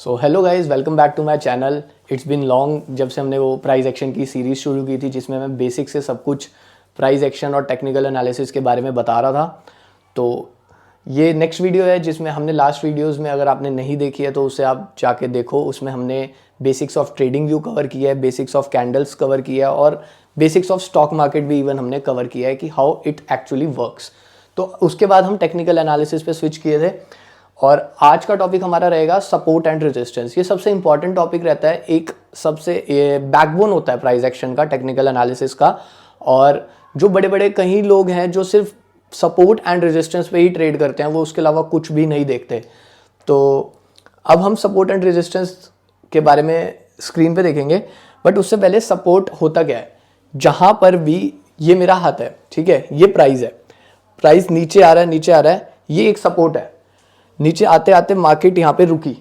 So hello guys, welcome back to my channel. It's been long जब से हमने वो प्राइस एक्शन की सीरीज़ शुरू की थी जिसमें मैं बेसिक से सब कुछ प्राइस एक्शन और टेक्निकल एनालिसिस के बारे में बता रहा था। तो ये नेक्स्ट वीडियो है जिसमें हमने लास्ट वीडियोस में, अगर आपने नहीं देखी है तो उसे आप जाके देखो। उसमें हमने basics of trading view cover किया है, बेसिक्स ऑफ कैंडल्स कवर किया है और बेसिक्स ऑफ स्टॉक मार्केट भी इवन हमने कवर किया है कि हाउ इट एक्चुअली वर्क्स। तो उसके बाद हम टेक्निकल एनालिसिस पे स्विच किए थे और आज का टॉपिक हमारा रहेगा सपोर्ट एंड रेजिस्टेंस। ये सबसे इंपॉर्टेंट टॉपिक रहता है, एक सबसे बैकबोन होता है प्राइस एक्शन का, टेक्निकल एनालिसिस का। और जो बड़े बड़े कई लोग हैं जो सिर्फ सपोर्ट एंड रेजिस्टेंस पे ही ट्रेड करते हैं, वो उसके अलावा कुछ भी नहीं देखते। तो अब हम सपोर्ट एंड रेजिस्टेंस के बारे में स्क्रीन पे देखेंगे, बट उससे पहले सपोर्ट होता क्या है। जहाँ पर भी ये मेरा हाथ है, ठीक है, ये प्राइस है, प्राइस नीचे आ रहा है, नीचे आ रहा है, ये एक सपोर्ट है। नीचे आते आते मार्केट यहाँ पे रुकी,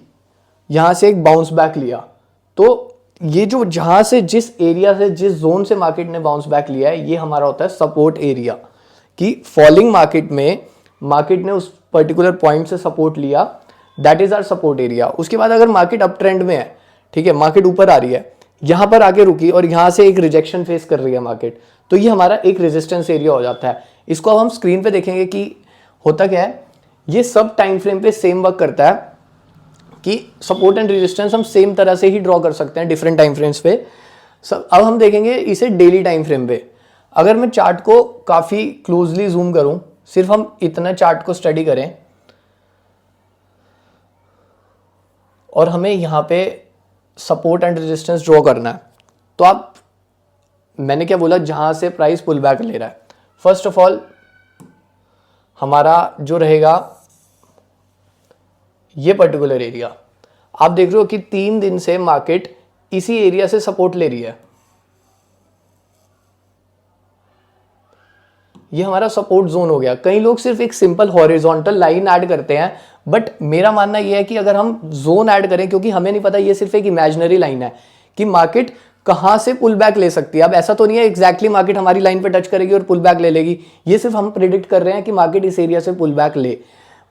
यहाँ से एक बाउंस बैक लिया। तो ये जो जहाँ से जिस एरिया से, जिस जोन से मार्केट ने बाउंस बैक लिया है, ये हमारा होता है सपोर्ट एरिया। कि फॉलिंग मार्केट में मार्केट ने उस पर्टिकुलर पॉइंट से सपोर्ट लिया, that is our support area. उसके बाद अगर मार्केट अप ट्रेंड में है, ठीक है, मार्केट ऊपर आ रही है, यहाँ पर आके रुकी और यहाँ से एक रिजेक्शन फेस कर रही है मार्केट, तो ये हमारा एक रेजिस्टेंस एरिया हो जाता है। इसको अब हम स्क्रीन पे देखेंगे कि होता क्या है। ये सब टाइम फ्रेम पे सेम वर्क करता है कि सपोर्ट एंड रेजिस्टेंस हम सेम तरह से ही ड्रॉ कर सकते हैं डिफरेंट टाइम फ्रेम्स पे। अब हम देखेंगे इसे डेली टाइम फ्रेम पे। अगर मैं चार्ट को काफ़ी क्लोजली जूम करूं, सिर्फ हम इतना चार्ट को स्टडी करें और हमें यहाँ पे सपोर्ट एंड रेजिस्टेंस ड्रॉ करना है, तो आप, मैंने क्या बोला, जहाँ से प्राइस पुल बैक ले रहा है, फर्स्ट ऑफ ऑल हमारा जो रहेगा ये पर्टिकुलर एरिया। आप देख रहे हो कि 3 दिन से मार्केट इसी एरिया से सपोर्ट ले रही है। ये हमारा सपोर्ट जोन हो गया। कई लोग सिर्फ एक सिंपल हॉरिजॉन्टल लाइन ऐड करते हैं, बट मेरा मानना यह है कि अगर हम जोन ऐड करें, क्योंकि हमें नहीं पता, ये सिर्फ एक इमेजिनरी लाइन है कि मार्केट कहां से पुल बैक ले सकती है। अब ऐसा तो नहीं है एग्जैक्टली मार्केट हमारी लाइन पे टच करेगी और पुल बैक ले लेगी। ये सिर्फ हम प्रिडिक्ट कर रहे हैं कि मार्केट इस एरिया से पुल बैक ले,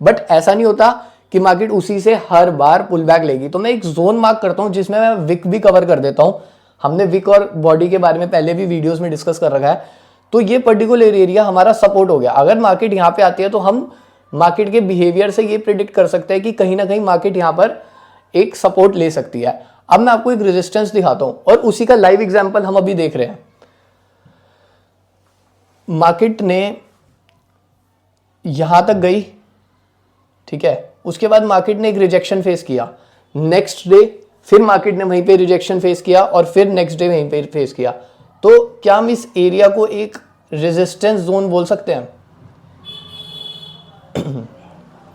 बट ऐसा नहीं होता कि मार्केट उसी से हर बार पुल बैक लेगी। तो मैं एक जोन मार्क करता हूं जिसमें मैं विक भी कवर कर देता हूं। हमने विक और बॉडी के बारे में पहले भी वीडियोस में डिस्कस कर रखा है। तो ये पर्टिकुलर एरिया हमारा सपोर्ट हो गया। अगर मार्केट यहाँ पे आती है तो हम मार्केट के बिहेवियर से ये प्रिडिक्ट कर सकते हैं कि कहीं ना कहीं मार्केट यहाँ पर एक सपोर्ट ले सकती है। अब मैं आपको एक रेजिस्टेंस दिखाता हूं और उसी का लाइव एग्जांपल हम अभी देख रहे हैं। मार्केट ने यहां तक गई, ठीक है, उसके बाद मार्केट ने एक रिजेक्शन फेस किया। नेक्स्ट डे फिर मार्केट ने वहीं पे रिजेक्शन फेस किया और फिर नेक्स्ट डे वहीं पे फेस किया। तो क्या हम इस एरिया को एक रेजिस्टेंस जोन बोल सकते हैं?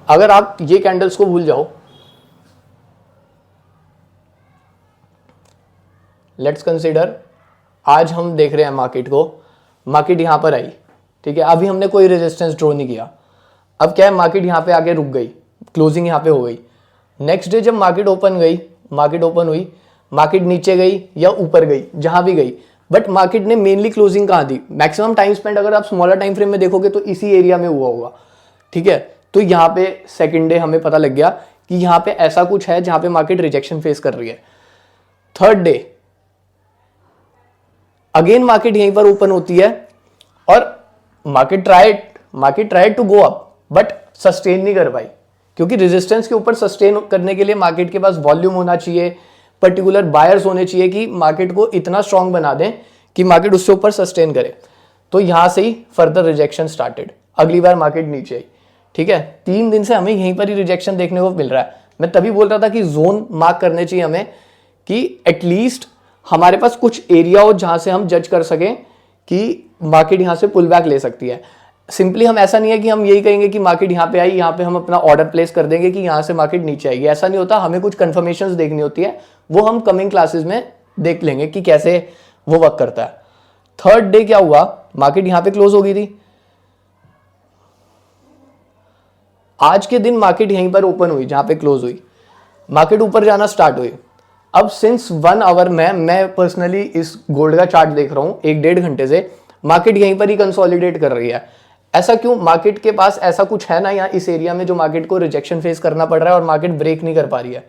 अगर आप ये कैंडल्स को भूल जाओ, लेट्स कंसीडर, आज हम देख रहे हैं मार्केट को, मार्केट यहां पर आई, ठीक है, अभी हमने कोई रेजिस्टेंस ड्रॉ नहीं किया। अब क्या है, मार्केट यहां पे आके रुक गई, क्लोजिंग यहां पे हो गई। नेक्स्ट डे जब मार्केट ओपन गई, मार्केट ओपन हुई, मार्केट नीचे गई या ऊपर गई, जहां भी गई, बट मार्केट ने मेनली क्लोजिंग कहां दी? मैक्सिमम टाइम स्पेंड अगर आप स्मॉलर टाइम फ्रेम में देखोगे तो इसी एरिया में हुआ होगा, ठीक है। तो यहां पे सेकेंड डे हमें पता लग गया कि यहां पे ऐसा कुछ है जहां पे मार्केट रिजेक्शन फेस कर रही है। थर्ड डे अगेन मार्केट यहीं पर ओपन होती है और market tried to go up, but sustain नहीं कर पाई, क्योंकि रेजिस्टेंस के ऊपर सस्टेन करने के लिए मार्केट के पास वॉल्यूम होना चाहिए, पर्टिकुलर बायर्स होने चाहिए कि मार्केट को इतना स्ट्रांग बना दें कि मार्केट उससे ऊपर सस्टेन करे। तो यहां से ही फर्दर रिजेक्शन स्टार्टेड। अगली बार मार्केट नीचे आई, ठीक है, 3 दिन से हमें यहीं पर ही रिजेक्शन देखने को मिल रहा है। मैं तभी बोल रहा था कि जोन मार्क करने चाहिए हमें, कि एटलीस्ट हमारे पास कुछ एरिया हो जहां से हम जज कर सकें कि मार्केट यहां से पुल बैक ले सकती है। सिंपली हम, ऐसा नहीं है कि हम यही कहेंगे कि मार्केट यहां पे आई, यहां पे हम अपना ऑर्डर प्लेस कर देंगे कि यहां से मार्केट नीचे आएगी, ऐसा नहीं होता। हमें कुछ कंफर्मेशंस देखनी होती है, वो हम कमिंग क्लासेस में देख लेंगे कि कैसे वो वर्क करता है। थर्ड डे क्या हुआ, मार्केट यहां पे क्लोज हो गई थी। आज के दिन मार्केट यहीं पर ओपन हुई जहां पे क्लोज हुई, मार्केट ऊपर जाना स्टार्ट हुई। अब सिंस 1 आवर में मैं पर्सनली इस गोल्ड का चार्ट देख रहा हूं 1-1.5 घंटे से, मार्केट यहीं पर ही कंसोलिडेट कर रही है। ऐसा क्यों? मार्केट के पास ऐसा कुछ है ना यहाँ इस एरिया में जो मार्केट को रिजेक्शन फेस करना पड़ रहा है और मार्केट ब्रेक नहीं कर पा रही है।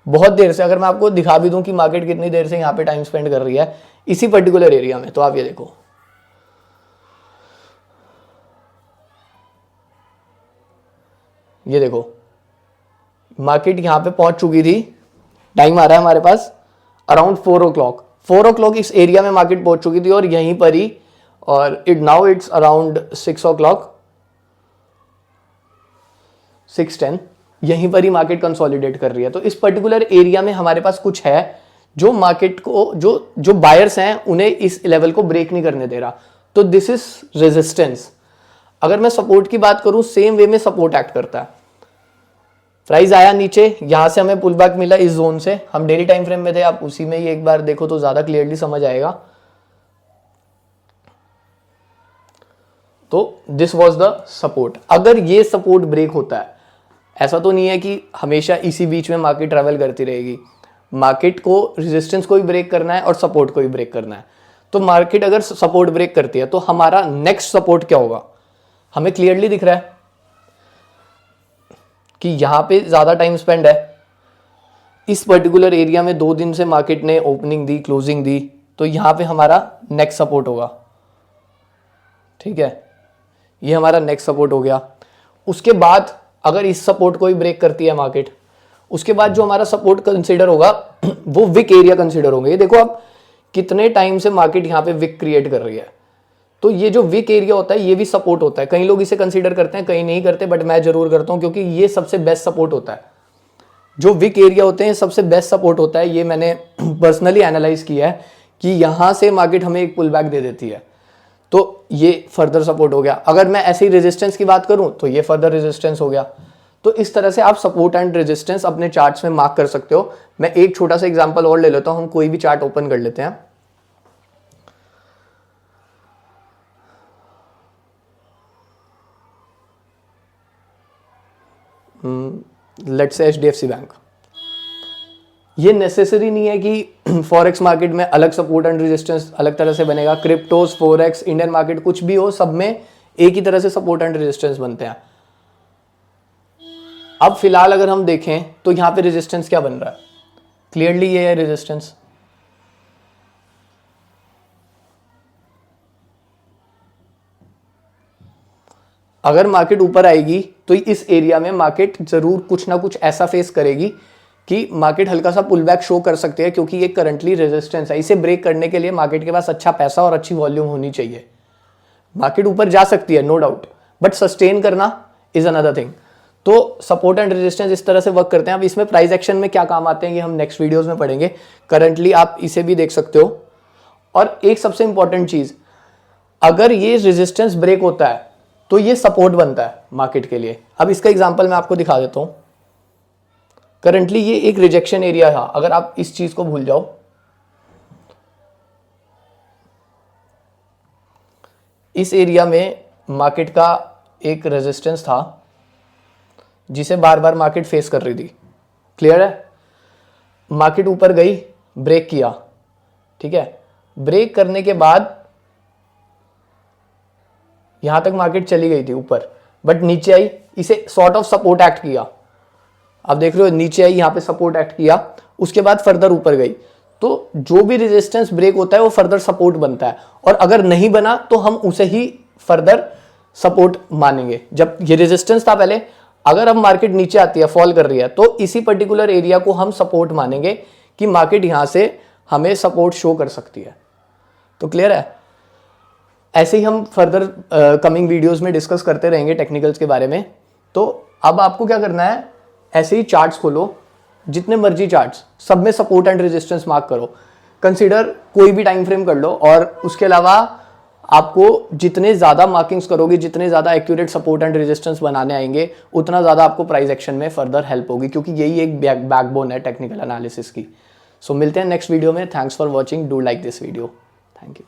बहुत देर से, अगर मैं आपको दिखा भी दूं कि मार्केट कितनी देर से यहाँ पे टाइम स्पेंड कर रही है इसी पर्टिकुलर एरिया में, तो आप ये देखो, ये देखो मार्केट यहाँ पे पहुंच चुकी थी, टाइम आ रहा है हमारे पास अराउंड 4 o'clock इस एरिया में मार्केट पहुंच चुकी थी और यहीं पर ही, और नाउ इट्स अराउंड 6 o'clock 6:10, यहीं पर ही मार्केट कंसोलिडेट कर रही है। तो इस पर्टिकुलर एरिया में हमारे पास कुछ है जो मार्केट को, जो बायर्स हैं उन्हें इस लेवल को ब्रेक नहीं करने दे रहा, तो दिस इज रेजिस्टेंस। अगर मैं सपोर्ट की बात करूं, सेम वे में सपोर्ट एक्ट करता है। प्राइस आया नीचे, यहां से हमें पुल बैक मिला इस जोन से, हम डेली टाइम फ्रेम में थे, आप उसी में ही एक बार देखो तो ज्यादा क्लियरली समझ आएगा। तो दिस वाज द सपोर्ट। अगर ये सपोर्ट ब्रेक होता है, ऐसा तो नहीं है कि हमेशा इसी बीच में मार्केट ट्रैवल करती रहेगी, मार्केट को रेजिस्टेंस को भी ब्रेक करना है और सपोर्ट को भी ब्रेक करना है। तो मार्केट अगर सपोर्ट ब्रेक करती है तो हमारा नेक्स्ट सपोर्ट क्या होगा, हमें क्लियरली दिख रहा है कि यहां पे ज्यादा टाइम स्पेंड है, इस पर्टिकुलर एरिया में 2 दिन से मार्केट ने ओपनिंग दी, क्लोजिंग दी, तो यहां पे हमारा नेक्स्ट सपोर्ट होगा। ठीक है, ये हमारा नेक्स्ट सपोर्ट हो गया। उसके बाद अगर इस सपोर्ट को ही ब्रेक करती है मार्केट, उसके बाद जो हमारा सपोर्ट कंसीडर होगा वो विक एरिया कंसीडर होंगे। ये देखो आप कितने टाइम से मार्केट यहाँ पे विक क्रिएट कर रही है, तो ये जो विक एरिया होता है ये भी सपोर्ट होता है। कई लोग इसे कंसीडर करते हैं, कई नहीं करते, बट मैं जरूर करता हूं क्योंकि ये सबसे बेस्ट सपोर्ट होता है। जो विक एरिया होते हैं सबसे बेस्ट सपोर्ट होता है, ये मैंने पर्सनली एनालाइज किया है कि यहां से मार्केट हमें एक पुल बैक दे देती है, तो ये फर्दर सपोर्ट हो गया। अगर मैं ऐसे ही रेजिस्टेंस की बात करूं तो ये फर्दर रेजिस्टेंस हो गया। तो इस तरह से आप सपोर्ट एंड रेजिस्टेंस अपने चार्ट्स में मार्क कर सकते हो। मैं एक छोटा सा एग्जांपल और ले लेता हूं, हम कोई भी चार्ट ओपन कर लेते हैं। Let's say HDFC bank. ये नेसेसरी नहीं है कि फॉरेक्स मार्केट में अलग सपोर्ट एंड रेजिस्टेंस अलग तरह से बनेगा। क्रिप्टोस, फॉरेक्स, इंडियन मार्केट कुछ भी हो, सब में एक ही तरह से सपोर्ट एंड रेजिस्टेंस बनते हैं। अब फिलहाल अगर हम देखें तो यहां पे रेजिस्टेंस क्या बन रहा है, क्लियरली ये है रेजिस्टेंस। अगर मार्केट ऊपर आएगी तो इस एरिया में मार्केट जरूर कुछ ना कुछ ऐसा फेस करेगी कि मार्केट हल्का सा पुल बैक शो कर सकती है, क्योंकि ये करंटली रेजिस्टेंस है। इसे ब्रेक करने के लिए मार्केट के पास अच्छा पैसा और अच्छी वॉल्यूम होनी चाहिए। मार्केट ऊपर जा सकती है नो डाउट, बट सस्टेन करना इज अनदर थिंग। तो सपोर्ट एंड रेजिस्टेंस इस तरह से वर्क करते हैं। अब इसमें प्राइस एक्शन में क्या काम आते हैं ये हम नेक्स्ट वीडियोस में पढ़ेंगे। करंटली आप इसे भी देख सकते हो। और एक सबसे इंपॉर्टेंट चीज, अगर ये रेजिस्टेंस ब्रेक होता है तो ये सपोर्ट बनता है मार्केट के लिए। अब इसका एग्जांपल मैं आपको दिखा देता हूं। करंटली ये एक रिजेक्शन एरिया था, अगर आप इस चीज को भूल जाओ, इस एरिया में मार्केट का एक रेजिस्टेंस था जिसे बार बार मार्केट फेस कर रही थी। क्लियर है, मार्केट ऊपर गई, ब्रेक किया, ठीक है, ब्रेक करने के बाद यहां तक मार्केट चली गई थी ऊपर, बट नीचे आई, इसे सॉर्ट ऑफ सपोर्ट एक्ट किया। आप देख रहे हो नीचे आई, यहां पे सपोर्ट एक्ट किया, उसके बाद फर्दर ऊपर गई। तो जो भी रेजिस्टेंस ब्रेक होता है वो फर्दर सपोर्ट बनता है, और अगर नहीं बना तो हम उसे ही फर्दर सपोर्ट मानेंगे। जब ये रेजिस्टेंस था पहले, अगर अब मार्केट नीचे आती है, फॉल कर रही है, तो इसी पर्टिकुलर एरिया को हम सपोर्ट मानेंगे कि मार्केट यहां से हमें सपोर्ट शो कर सकती है। तो क्लियर है, ऐसे ही हम फर्दर कमिंग वीडियोस में डिस्कस करते रहेंगे टेक्निकल्स के बारे में। तो अब आपको क्या करना है, ऐसे ही चार्ट्स खोलो, जितने मर्जी चार्ट्स, सब में सपोर्ट एंड रेजिस्टेंस मार्क करो। कंसीडर कोई भी टाइम फ्रेम कर लो, और उसके अलावा आपको जितने ज़्यादा मार्किंग्स करोगे, जितने ज़्यादा एक्यूरेट सपोर्ट एंड रेजिस्टेंस बनाने आएंगे, उतना ज़्यादा आपको प्राइस एक्शन में फर्दर हेल्प होगी, क्योंकि यही एक बैकबोन है टेक्निकल एनालिसिस की। सो मिलते हैं नेक्स्ट वीडियो में। Thanks for watching, do like this video, thank you.